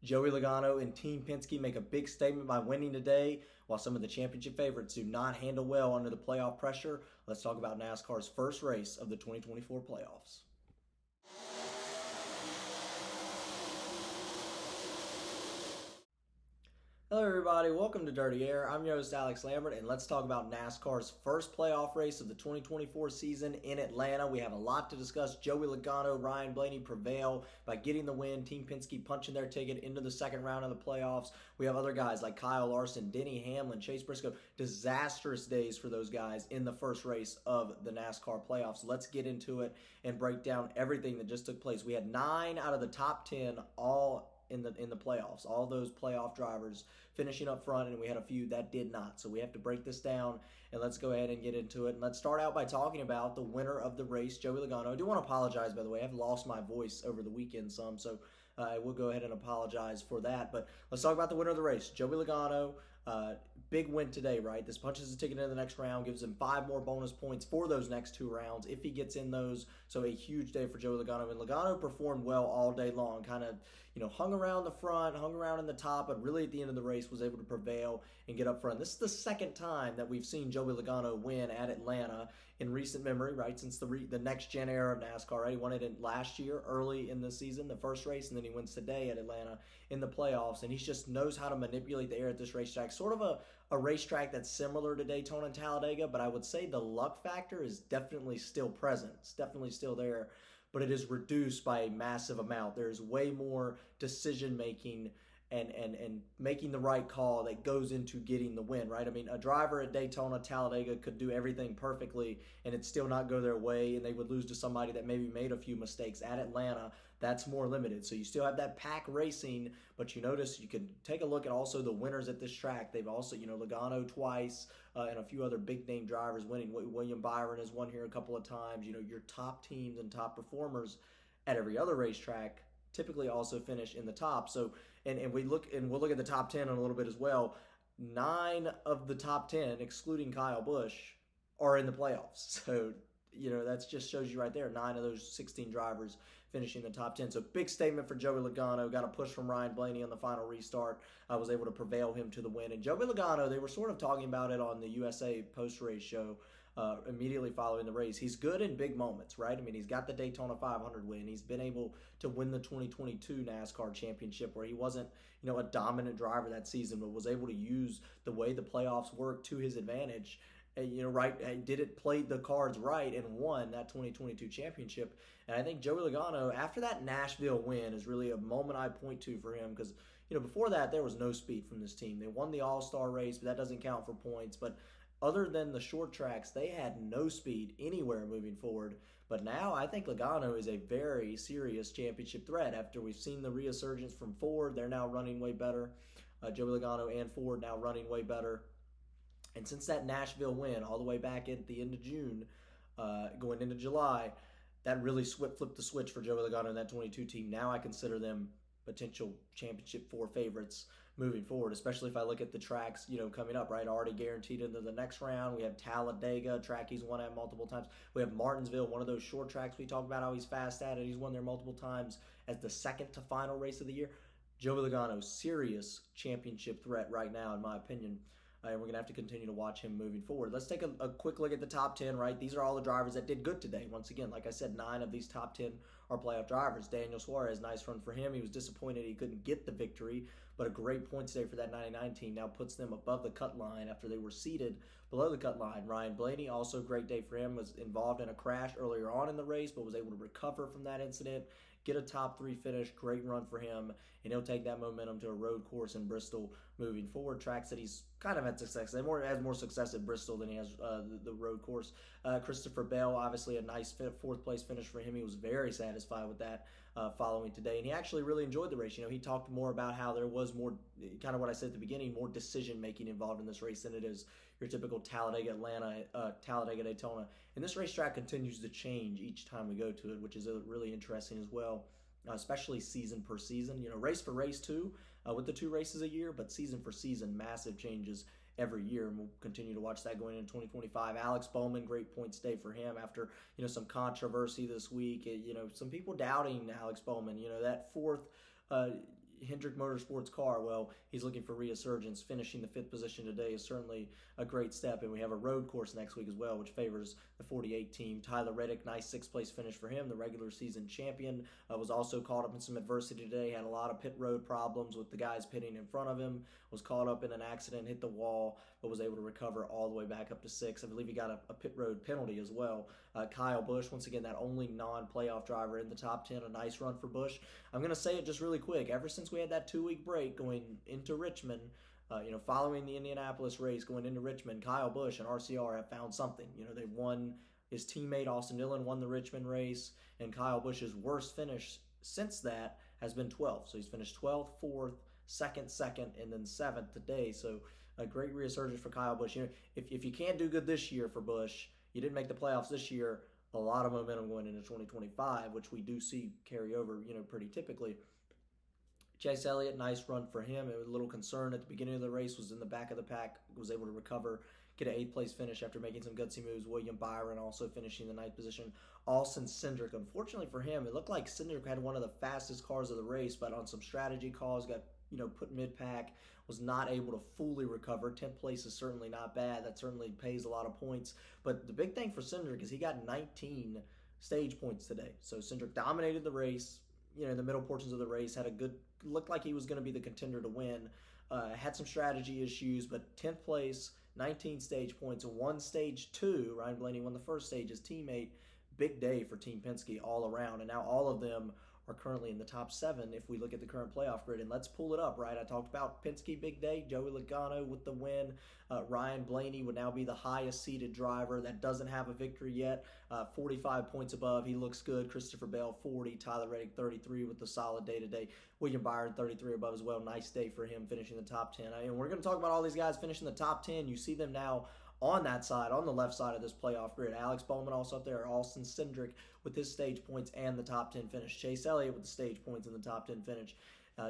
Joey Logano and Team Penske make a big statement by winning today, while some of the championship favorites do not handle well under the playoff pressure. Let's talk about NASCAR's first race of the 2024 playoffs. Hello, everybody. Welcome to Dirty Air. I'm your host, Alex Lambert, and let's talk about NASCAR's first playoff race of the 2024 season in Atlanta. We have a lot to discuss. Joey Logano, Ryan Blaney prevail by getting the win. Team Penske punching their ticket into the second round of the playoffs. We have other guys like Kyle Larson, Denny Hamlin, Chase Briscoe. Disastrous days for those guys in the first race of the NASCAR playoffs. Let's get into it and break down everything that just took place. We had 9 out of the top 10 all in the playoffs. All those playoff drivers finishing up front, and we had a few that did not. So we have to break this down, and let's go ahead and get into it. And let's start out by talking about the winner of the race, Joey Logano. I do want to apologize, by the way. I've lost my voice over the weekend some, so I will go ahead and apologize for that. But let's talk about the winner of the race, Joey Logano. Big win today, right? This punches a ticket into the next round, gives him 5 more bonus points for those next 2 rounds if he gets in those. So a huge day for Joey Logano. And Logano performed well all day long, kind of, hung around the front, hung around in the top, but really at the end of the race was able to prevail and get up front. This is the second time that we've seen Joey Logano win at Atlanta in recent memory, right? Since the next-gen era of NASCAR, right? He won it last year, early in the season, the first race, and then he wins today at Atlanta in the playoffs. And he just knows how to manipulate the air at this racetrack. Sort of a racetrack that's similar to Daytona and Talladega, but I would say the luck factor is definitely still present. It's definitely still there, but it is reduced by a massive amount. There's way more decision making and making the right call that goes into getting the win, right? I mean, a driver at Daytona, Talladega could do everything perfectly and it still not go their way, and they would lose to somebody that maybe made a few mistakes. At Atlanta, that's more limited. So you still have that pack racing, but you notice you can take a look at also the winners at this track. They've also, Logano twice and a few other big name drivers winning. William Byron has won here a couple of times. Your top teams and top performers at every other racetrack typically also finish in the top. So and we'll look at the top 10 in a little bit as well. 9 of the top 10, excluding Kyle Busch, are in the playoffs. So that just shows you right there, 9 of those 16 drivers finishing the top 10. So big statement for Joey Logano. Got a push from Ryan Blaney on the final restart. I was able to prevail him to the win. And Joey Logano, they were sort of talking about it on the USA post-race show immediately following the race. He's good in big moments, right? I mean, he's got the Daytona 500 win. He's been able to win the 2022 NASCAR championship, where he wasn't, a dominant driver that season, but was able to use the way the playoffs work to his advantage. Right? Did it play the cards right and won that 2022 championship? And I think Joey Logano, after that Nashville win, is really a moment I point to for him, because before that there was no speed from this team. They won the All-Star race, but that doesn't count for points. But other than the short tracks, they had no speed anywhere moving forward. But now I think Logano is a very serious championship threat. After we've seen the resurgence from Ford, they're now running way better. Joey Logano and Ford now running way better. And since that Nashville win all the way back at the end of June, going into July, that really flipped the switch for Joey Logano and that 22 team. Now I consider them potential championship 4 favorites moving forward, especially if I look at the tracks, coming up, right? Already guaranteed into the next round. We have Talladega, a track he's won at multiple times. We have Martinsville, one of those short tracks we talked about how he's fast at it. He's won there multiple times as the second to final race of the year. Joey Logano, serious championship threat right now, in my opinion. And we're going to have to continue to watch him moving forward. Let's take a quick look at the top 10, right? These are all the drivers that did good today. Once again, like I said, 9 of these top 10 are playoff drivers. Daniel Suarez, nice run for him. He was disappointed he couldn't get the victory, but a great point today for that 99 team. Now puts them above the cut line after they were seated below the cut line. Ryan Blaney, also great day for him, was involved in a crash earlier on in the race, but was able to recover from that incident, get a top 3 finish. Great run for him, and he'll take that momentum to a road course in Bristol moving forward. Tracks that he's kind of had success. He has more success at Bristol than he has the road course. Christopher Bell, obviously a nice 4th place finish for him. He was very satisfied with that following today, and he actually really enjoyed the race. He talked more about how there was more, kind of what I said at the beginning, more decision making involved in this race than it is your typical Talladega Atlanta, Talladega Daytona. And this racetrack continues to change each time we go to it, which is really interesting as well. Especially season per season, race for race too, with the 2 races a year, but season for season, massive changes every year, and we'll continue to watch that going into 2025. Alex Bowman, great points day for him after some controversy this week. Some people doubting Alex Bowman. That 4th Hendrick Motorsports car, well, he's looking for resurgence. Finishing the 5th position today is certainly a great step, and we have a road course next week as well, which favors the 48 team. Tyler Reddick, nice 6th place finish for him. The regular season champion was also caught up in some adversity today, had a lot of pit road problems with the guys pitting in front of him, was caught up in an accident, hit the wall, but was able to recover all the way back up to 6th. I believe he got a pit road penalty as well. Kyle Busch, once again, that only non-playoff driver in the top 10, a nice run for Busch. I'm going to say it just really quick. Ever since we had that 2-week break going into Richmond, following the Indianapolis race going into Richmond, Kyle Busch and RCR have found something. They won. His teammate Austin Dillon won the Richmond race, and Kyle Busch's worst finish since that has been 12th. So he's finished 12th, 4th, 2nd, and then 7th today. So a great resurgence for Kyle Busch. If you can't do good this year for Busch, you didn't make the playoffs this year, a lot of momentum going into 2025, which we do see carry over, pretty typically. Chase Elliott, nice run for him. It was a little concern at the beginning of the race, was in the back of the pack, was able to recover, get an 8th place finish after making some gutsy moves. William Byron also finishing the 9th position. Austin Cindric, unfortunately for him, it looked like Cindric had one of the fastest cars of the race, but on some strategy calls, got put mid-pack, was not able to fully recover. 10th place is certainly not bad. That certainly pays a lot of points. But the big thing for Cindric is he got 19 stage points today. So Cindric dominated the race, in the middle portions of the race, looked like he was going to be the contender to win. Had some strategy issues, but 10th place, 19 stage points, and 1 stage 2. Ryan Blaney won the first stage, his teammate. Big day for Team Penske all around, and now all of them are currently in the top 7 if we look at the current playoff grid. And let's pull it up, right? I talked about Penske big day, Joey Logano with the win. Ryan Blaney would now be the highest seeded driver that doesn't have a victory yet. 45 points above. He looks good. Christopher Bell 40, Tyler Reddick 33 with the solid day today. William Byron 33 above as well. Nice day for him finishing the top 10. And we're going to talk about all these guys finishing the top 10. You see them now on that side, on the left side of this playoff grid. Alex Bowman also up there. Austin Cindric with his stage points and the top 10 finish. Chase Elliott with the stage points and the top 10 finish.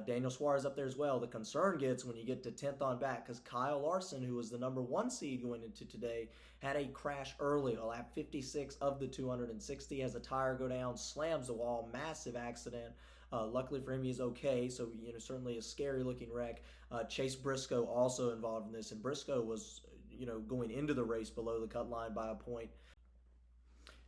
Daniel Suarez up there as well. The concern gets when you get to 10th on back, because Kyle Larson, who was the number 1 seed going into today, had a crash early, a lap 56 of the 260, has a tire go down, slams the wall, massive accident. Luckily for him, he's okay, so certainly a scary looking wreck. Chase Briscoe also involved in this, and Briscoe was going into the race below the cut line by a point.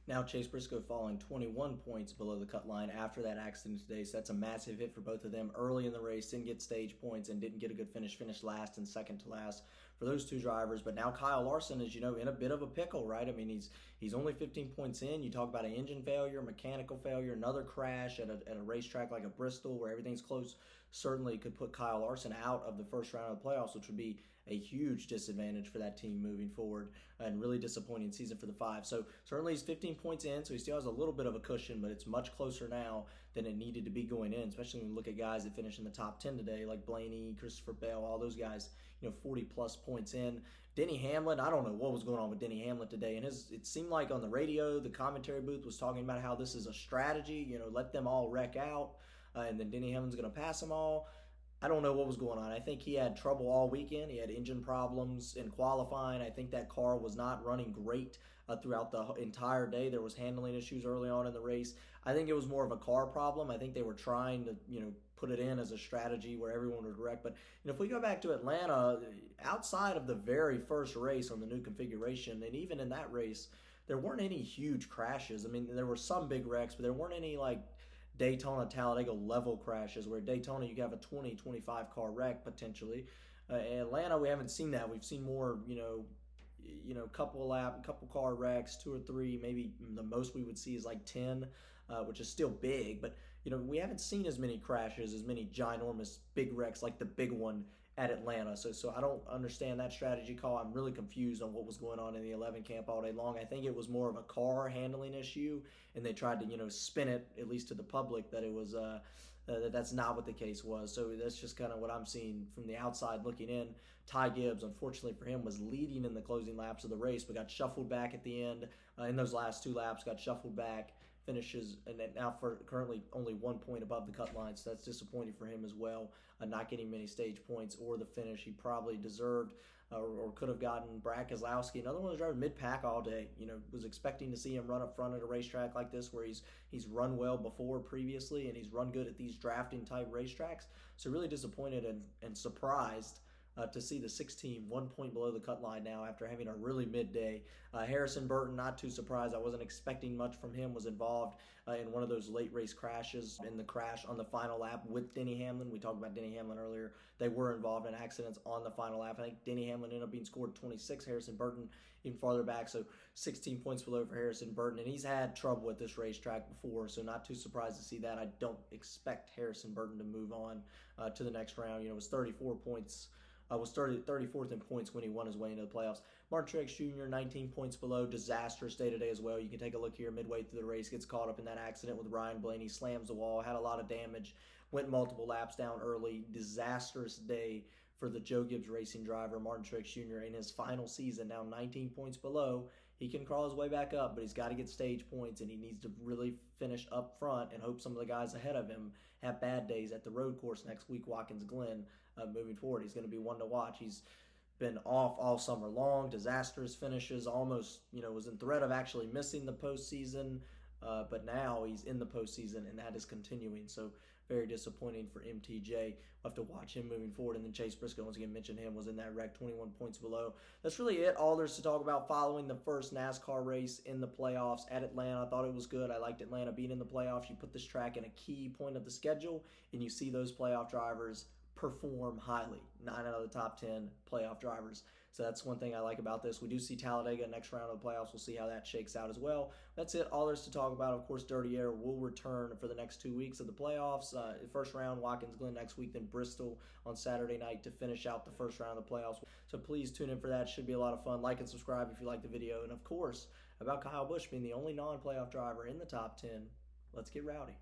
Now Chase Briscoe falling 21 points below the cut line after that accident today, so that's a massive hit for both of them. Early in the race, didn't get stage points and didn't get a good finish, finished last and second to last for those two drivers. But now Kyle Larson is, in a bit of a pickle, right? I mean, he's only 15 points in. You talk about an engine failure, mechanical failure, another crash at a racetrack like a Bristol where everything's close. Certainly could put Kyle Larson out of the first round of the playoffs, which would be a huge disadvantage for that team moving forward, and really disappointing season for the 5. So certainly he's 15 points in, so he still has a little bit of a cushion, but it's much closer now than it needed to be going in, especially when you look at guys that finish in the top 10 today, like Blaney, Christopher Bell, all those guys, 40-plus points in. Denny Hamlin, I don't know what was going on with Denny Hamlin today, and it seemed like on the radio, the commentary booth was talking about how this is a strategy, let them all wreck out, and then Denny Hamlin's going to pass them all. I don't know what was going on. I think he had trouble all weekend. He had engine problems in qualifying. I think that car was not running great throughout the entire day. There was handling issues early on in the race. I think it was more of a car problem. I think they were trying to, put it in as a strategy where everyone would wreck. But if we go back to Atlanta, outside of the very first race on the new configuration, and even in that race, there weren't any huge crashes. I mean, there were some big wrecks, but there weren't any Daytona, Talladega level crashes, where Daytona you could have a 20, 25 car wreck potentially. In Atlanta, we haven't seen that. We've seen more, couple car wrecks, 2 or 3, maybe the most we would see is 10, which is still big. But, we haven't seen as many crashes, as many ginormous big wrecks like the big one at Atlanta. So I don't understand that strategy call. I'm really confused on what was going on in the 11 camp all day long. I think it was more of a car handling issue, and they tried to, spin it, at least to the public, that it was that's not what the case was. So that's just kind of what I'm seeing from the outside looking in. Ty Gibbs, unfortunately for him, was leading in the closing laps of the race, but got shuffled back at the end. In those last 2 laps, got shuffled back, finishes, and now for currently only 1 point above the cut line, so that's disappointing for him as well, not getting many stage points or the finish he probably deserved. or could have gotten Brad Keselowski. Another one was driving mid-pack all day. Was expecting to see him run up front at a racetrack like this where he's run well before previously, and he's run good at these drafting type racetracks. So really disappointed and surprised to see the 16 1 point below the cut line now after having a really midday. Harrison Burton, not too surprised. I wasn't expecting much from him. Was involved in one of those late race crashes. In the crash on the final lap with Denny Hamlin, we talked about Denny Hamlin earlier. They were involved in accidents on the final lap. I think Denny Hamlin ended up being scored 26. Harrison Burton even farther back, so 16 points below for Harrison Burton. And he's had trouble with this racetrack before, so not too surprised to see that. I don't expect Harrison Burton to move on to the next round. It was 34 points. Was 34th in points when he won his way into the playoffs. Martin Truex Jr., 19 points below. Disastrous day today as well. You can take a look here midway through the race. Gets caught up in that accident with Ryan Blaney. Slams the wall. Had a lot of damage. Went multiple laps down early. Disastrous day for the Joe Gibbs Racing driver, Martin Truex Jr. in his final season. Now 19 points below. He can crawl his way back up, but he's got to get stage points, and he needs to really finish up front and hope some of the guys ahead of him have bad days at the road course next week, Watkins Glen. Moving forward, he's going to be one to watch. He's been off all summer long, disastrous finishes, almost was in threat of actually missing the postseason, but now he's in the postseason, and that is continuing. So very disappointing for MTJ. We'll have to watch him moving forward. And then Chase Briscoe, once again, mentioned him, was in that wreck, 21 points below. That's really it. All there's to talk about following the first NASCAR race in the playoffs at Atlanta. I thought it was good. I liked Atlanta being in the playoffs. You put this track in a key point of the schedule, and you see those playoff drivers perform highly. 9 out of the top 10 playoff drivers. So that's one thing I like about this. We do see Talladega next round of the playoffs. We'll see how that shakes out as well. That's it. All there's to talk about. Of course, Dirty Air will return for the next 2 weeks of the playoffs. First round, Watkins Glen next week, then Bristol on Saturday night to finish out the first round of the playoffs. So please tune in for that. Should be a lot of fun. Like and subscribe if you like the video. And of course, about Kyle Busch being the only non-playoff driver in the top 10. Let's get rowdy.